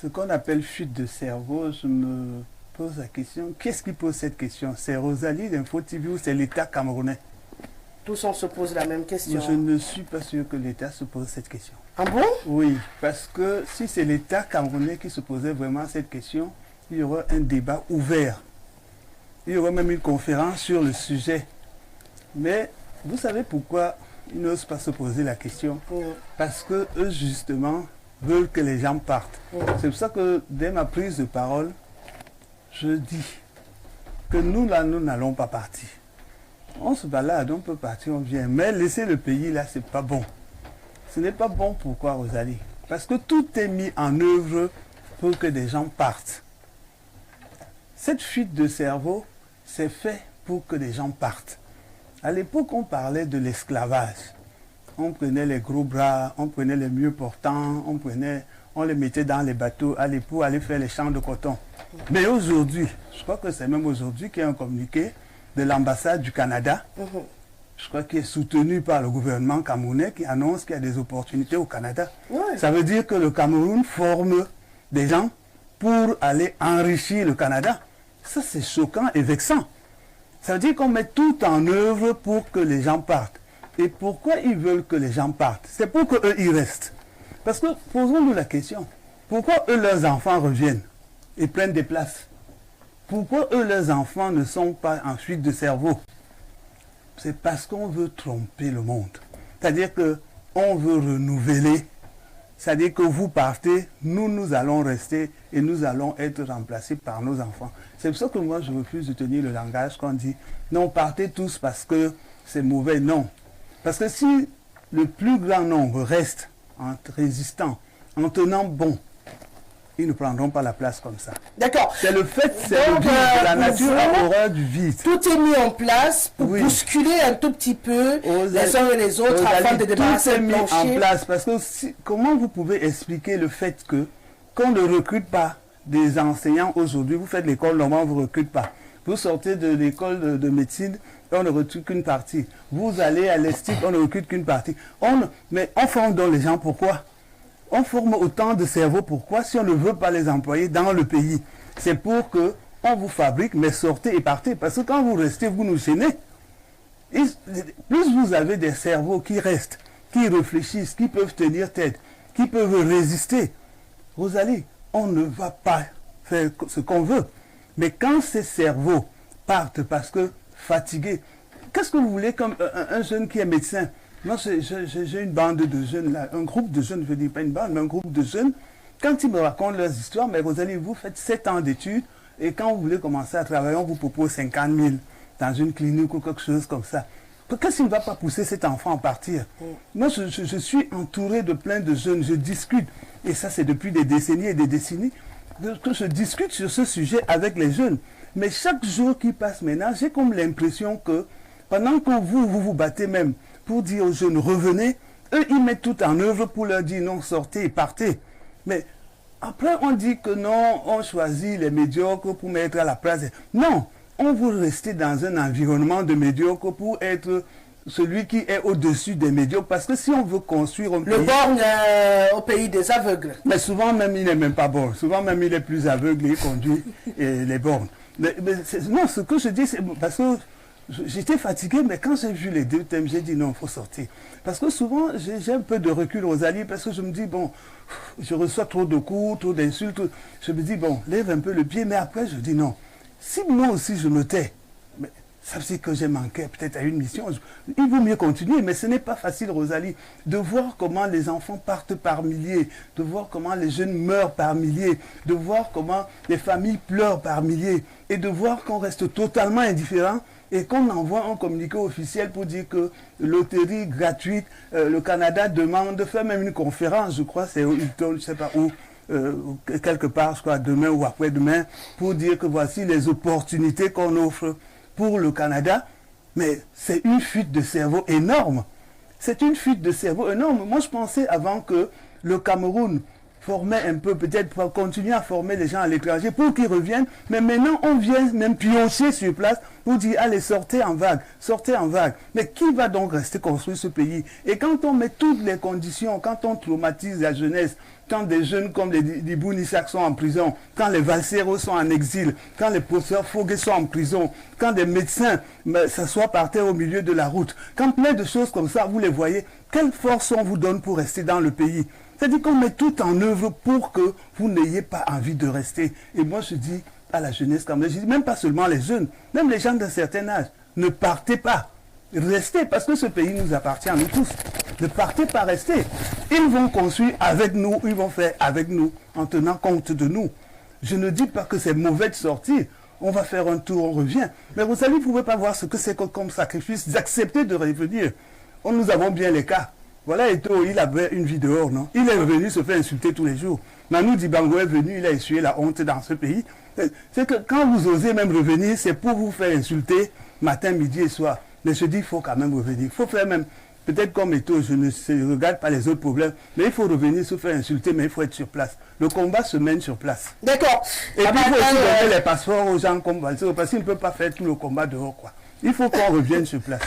Ce qu'on appelle fuite de cerveau, je me pose la question, qu'est-ce qui pose cette question? C'est Rosalie d'Info TV ou c'est l'État camerounais? Tous on se pose la même question. Je ne suis pas sûr que l'État se pose cette question. Ah bon? Oui, parce que si c'est l'État camerounais qui se posait vraiment cette question, il y aura un débat ouvert. Il y aura même une conférence sur le sujet. Mais vous savez pourquoi ils n'osent pas se poser la question? Parce que eux, justement, veulent que les gens partent. C'est pour ça que dès ma prise de parole, je dis que nous, là, nous n'allons pas partir. On se balade, on peut partir, on vient. Mais laisser le pays, là, c'est pas bon. Ce n'est pas bon. Pourquoi, Rosalie? Parce que tout est mis en œuvre pour que des gens partent. Cette fuite de cerveau, c'est fait pour que les gens partent. À l'époque, on parlait de l'esclavage. On prenait les gros bras, on prenait les mieux portants, on les mettait dans les bateaux pour aller faire les champs de coton. Mais aujourd'hui, je crois que c'est même aujourd'hui qu'il y a un communiqué de l'ambassade du Canada, je crois qu'il est soutenu par le gouvernement camerounais qui annonce qu'il y a des opportunités au Canada. Ça veut dire que le Cameroun forme des gens pour aller enrichir le Canada. Ça, c'est choquant et vexant. Ça veut dire qu'on met tout en œuvre pour que les gens partent. Et pourquoi ils veulent que les gens partent? C'est pour qu'eux, ils restent. Parce que, posons-nous la question, pourquoi eux, leurs enfants reviennent et prennent des places? Pourquoi eux, leurs enfants ne sont pas en fuite de cerveau? C'est parce qu'on veut tromper le monde. C'est-à-dire qu'on veut renouveler. C'est-à-dire que vous partez, nous allons rester et nous allons être remplacés par nos enfants. C'est pour ça que moi, je refuse de tenir le langage qu'on dit « Non, partez tous parce que c'est mauvais. » Non. Parce que si le plus grand nombre reste en résistant, en tenant bon, ils ne prendront pas la place comme ça. D'accord. C'est le fait, c'est le vide. La nature a horreur du vide. Tout est mis en place pour bousculer un tout petit peu les uns et les autres afin de débarrasser le plancher. Tout est mis en place parce que comment vous pouvez expliquer le fait que qu'on ne recrute pas des enseignants aujourd'hui, vous faites l'école normale, on ne vous recrute pas. Vous sortez de l'école de médecine, on ne recrute qu'une partie. Vous allez à l'ESTIC, on ne recrute qu'une partie. Mais on forme donc les gens, pourquoi? On forme autant de cerveaux, pourquoi? Si on ne veut pas les employer dans le pays. C'est pour que on vous fabrique, mais sortez et partez. Parce que quand vous restez, vous nous gênez. Plus vous avez des cerveaux qui restent, qui réfléchissent, qui peuvent tenir tête, qui peuvent résister, Rosalie, on ne va pas faire ce qu'on veut. Mais quand ces cerveaux partent parce que fatigués, qu'est-ce que vous voulez comme un jeune qui est médecin? Moi, j'ai une bande de jeunes, là, un groupe de jeunes, je ne dis pas une bande, mais un groupe de jeunes. Quand ils me racontent leurs histoires, mais Rosalie, vous faites 7 ans d'études, et quand vous voulez commencer à travailler, on vous propose 50 000 dans une clinique ou quelque chose comme ça. Qu'est-ce qui ne va pas pousser cet enfant à partir? Moi, je suis entouré de plein de jeunes, je discute, et ça c'est depuis des décennies et des décennies, que je discute sur ce sujet avec les jeunes. Mais chaque jour qui passe maintenant, j'ai comme l'impression que pendant que vous battez même pour dire aux jeunes revenez, eux ils mettent tout en œuvre pour leur dire non, sortez et partez. Mais après on dit que non, on choisit les médiocres pour mettre à la place. Non, on veut rester dans un environnement de médiocres pour être celui qui est au-dessus des médiocres. Parce que si on veut construire un pays... Le borgne au pays des aveugles. Mais souvent même il n'est même pas borgne. Souvent même il est plus aveugle et il conduit les bornes. Non, ce que je dis c'est parce que j'étais fatigué, mais quand j'ai vu les deux thèmes, j'ai dit non, il faut sortir. Parce que souvent, j'ai un peu de recul, Rosalie, parce que je me dis, bon, je reçois trop de coups, trop d'insultes. Je me dis, bon, lève un peu le pied, mais après, je dis non. Si moi aussi je me tais, mais ça veut dire que j'ai manqué peut-être à une mission. Il vaut mieux continuer, mais ce n'est pas facile, Rosalie, de voir comment les enfants partent par milliers, de voir comment les jeunes meurent par milliers, de voir comment les familles pleurent par milliers, et de voir qu'on reste totalement indifférent et qu'on envoie un communiqué officiel pour dire que loterie gratuite, le Canada demande de faire même une conférence, je crois, c'est au Hilton, je ne sais pas où, quelque part, je crois, demain ou après-demain, pour dire que voici les opportunités qu'on offre pour le Canada. Mais c'est une fuite de cerveau énorme. C'est une fuite de cerveau énorme. Moi, je pensais avant que le Cameroun formait un peu, peut-être pour continuer à former les gens à l'étranger pour qu'ils reviennent. Mais maintenant, on vient même piocher sur place pour dire, allez, sortez en vague, sortez en vague. Mais qui va donc rester construire ce pays? Et quand on met toutes les conditions, quand on traumatise la jeunesse quand des jeunes comme les Bounisac sont en prison, quand les Valseros sont en exil, quand les professeurs Foguet sont en prison, quand des médecins s'assoient par terre au milieu de la route, quand plein de choses comme ça, vous les voyez, quelle force on vous donne pour rester dans le pays? C'est-à-dire qu'on met tout en œuvre pour que vous n'ayez pas envie de rester. Et moi, je dis à la jeunesse, quand même, je dis même pas seulement les jeunes, même les gens d'un certain âge, ne partez pas. Restez, parce que ce pays nous appartient à nous tous. Ne partez pas, restez. Ils vont construire avec nous, ils vont faire avec nous, en tenant compte de nous. Je ne dis pas que c'est mauvais de sortir. On va faire un tour, on revient. Mais vous savez, vous ne pouvez pas voir ce que c'est comme sacrifice d'accepter de revenir. Nous avons bien les cas. Voilà, Eto'o, il avait une vie dehors, non? Il est revenu se faire insulter tous les jours. Manu Dibango est venu, il a essuyé la honte dans ce pays. C'est que quand vous osez même revenir, c'est pour vous faire insulter matin, midi et soir. Mais je dis, il faut quand même revenir. Il faut faire même, peut-être comme Eto'o, je ne regarde pas les autres problèmes, mais il faut revenir se faire insulter, mais il faut être sur place. Le combat se mène sur place. D'accord. Et puis il faut aussi donner les passeports aux gens comme Valsero, parce qu'ils ne peuvent pas faire tout le combat dehors, quoi. Il faut qu'on revienne sur place.